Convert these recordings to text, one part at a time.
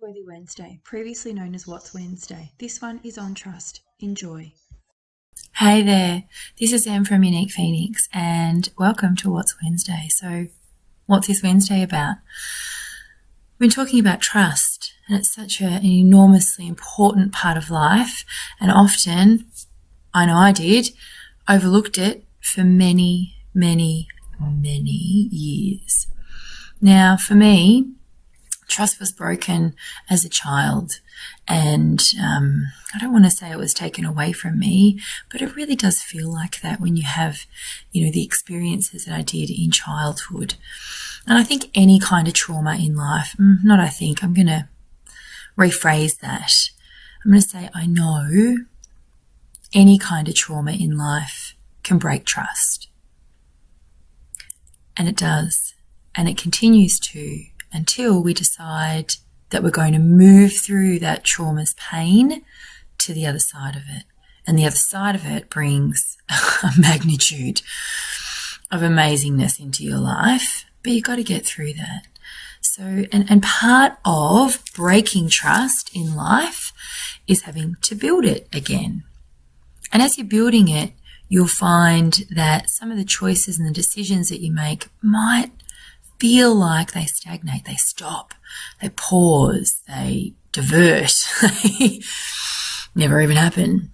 Trustworthy Wednesday, previously known as What's Wednesday. This one is on trust. Enjoy. Hey there, this is Em from Unique Phoenix and welcome to What's Wednesday. So what's this Wednesday about? We've been talking about trust, and it's such an enormously important part of life, and often, I know I did, overlooked it for many years. Now for me, trust was broken as a child, and I don't want to say it was taken away from me, but it really does feel like that when you have, the experiences that I did in childhood. And I think any kind of trauma in life, I'm going to rephrase that. I'm going to say I know any kind of trauma in life can break trust. And it does. And it continues to until we decide that we're going to move through that trauma's pain to the other side of it. And the other side of it brings a magnitude of amazingness into your life, but you've got to get through that. So, and part of breaking trust in life is having to build it again. And as you're building it, you'll find that some of the choices and the decisions that you make might feel like they stagnate, they stop, they pause, they divert, they never even happen.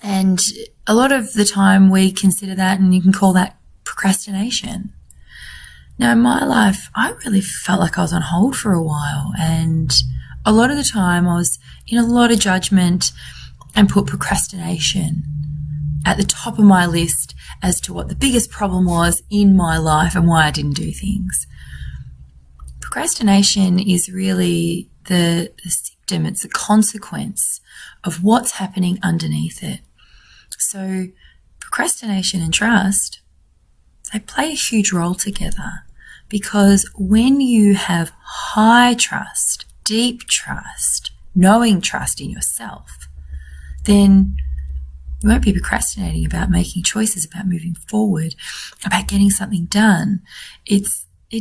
And a lot of the time we consider that, and you can call that procrastination. Now in my life, I really felt like I was on hold for a while, and a lot of the time I was in a lot of judgment and put procrastination at the top of my list as to what the biggest problem was in my life and why I didn't do things. Procrastination is really the symptom, it's a consequence of what's happening underneath it. So procrastination and trust, they play a huge role together, because when you have high trust, deep trust, knowing trust in yourself, then you won't be procrastinating about making choices, about moving forward, about getting something done. It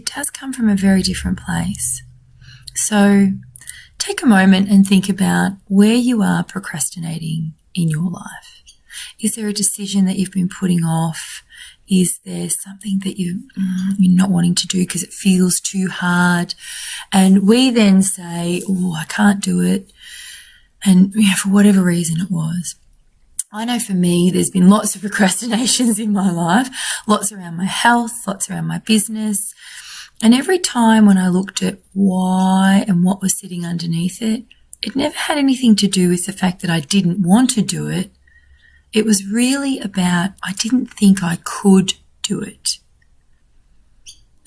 does come from a very different place. So take a moment and think about where you are procrastinating in your life. Is there a decision that you've been putting off? Is there something that you're not wanting to do because it feels too hard? And we then say, I can't do it. And for whatever reason it was. I know for me, there's been lots of procrastinations in my life, lots around my health, lots around my business. And every time when I looked at why and what was sitting underneath it, it never had anything to do with the fact that I didn't want to do it. It was really about I didn't think I could do it.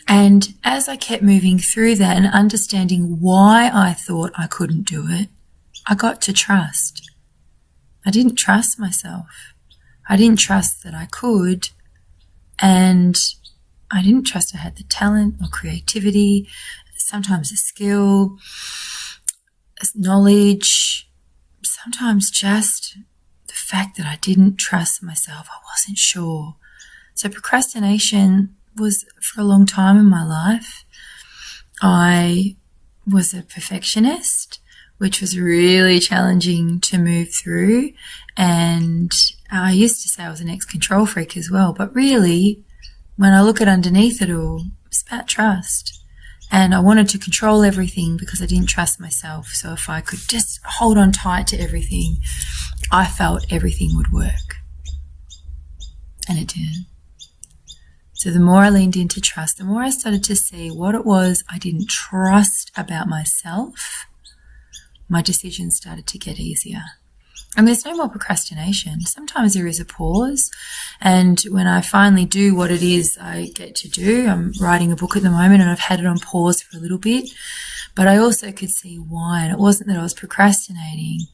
And as I kept moving through that and understanding why I thought I couldn't do it, I got to trust. I didn't trust myself. I didn't trust that I could, and I didn't trust I had the talent or creativity, sometimes a skill, knowledge, sometimes just the fact that I didn't trust myself. I wasn't sure. So procrastination was for a long time in my life. I was a perfectionist, which was really challenging to move through. And I used to say I was an ex-control freak as well. But really, when I look at underneath it all, it's about trust. And I wanted to control everything because I didn't trust myself. So if I could just hold on tight to everything, I felt everything would work. And it didn't. So the more I leaned into trust, the more I started to see what it was I didn't trust about myself. My decisions started to get easier. And there's no more procrastination. Sometimes there is a pause. And when I finally do what it is I get to do, I'm writing a book at the moment and I've had it on pause for a little bit. But I also could see why. And it wasn't that I was procrastinating.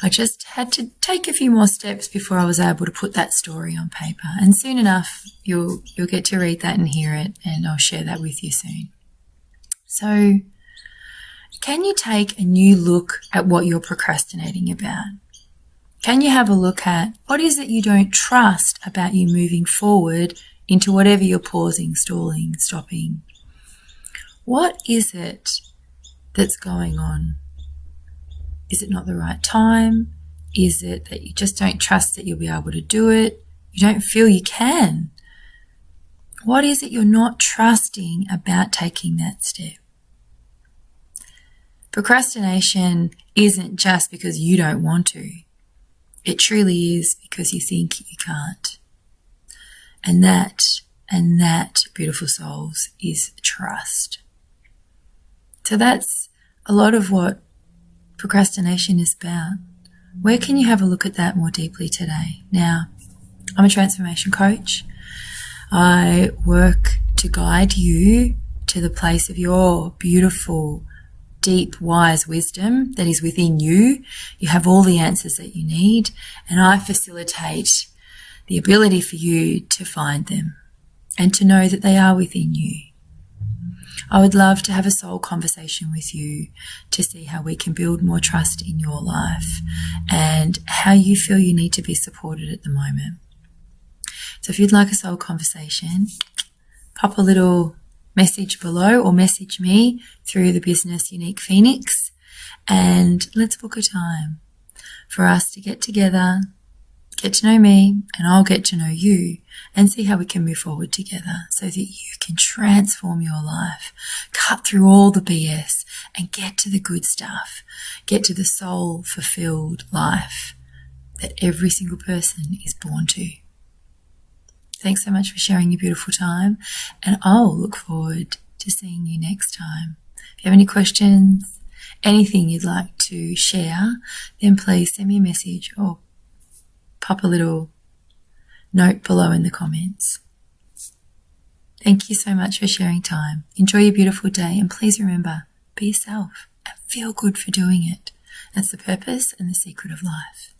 I just had to take a few more steps before I was able to put that story on paper. And soon enough, you'll get to read that and hear it. And I'll share that with you soon. So, can you take a new look at what you're procrastinating about? Can you have a look at what is it you don't trust about you moving forward into whatever you're pausing, stalling, stopping? What is it that's going on? Is it not the right time? Is it that you just don't trust that you'll be able to do it? You don't feel you can? What is it you're not trusting about taking that step? Procrastination isn't just because you don't want to. It truly is because you think you can't. And that, beautiful souls, is trust. So that's a lot of what procrastination is about. Where can you have a look at that more deeply today? Now, I'm a transformation coach. I work to guide you to the place of your beautiful, deep, wise wisdom that is within you. You have all the answers that you need, and I facilitate the ability for you to find them and to know that they are within you. I would love to have a soul conversation with you to see how we can build more trust in your life and how you feel you need to be supported at the moment. So if you'd like a soul conversation, pop a little message below or message me through the Business Unique Phoenix, and let's book a time for us to get together, get to know me, and I'll get to know you and see how we can move forward together so that you can transform your life, cut through all the BS and get to the good stuff, get to the soul fulfilled life that every single person is born to. Thanks so much for sharing your beautiful time, and I'll look forward to seeing you next time. If you have any questions, anything you'd like to share, then please send me a message or pop a little note below in the comments. Thank you so much for sharing time. Enjoy your beautiful day, and please remember, be yourself and feel good for doing it. That's the purpose and the secret of life.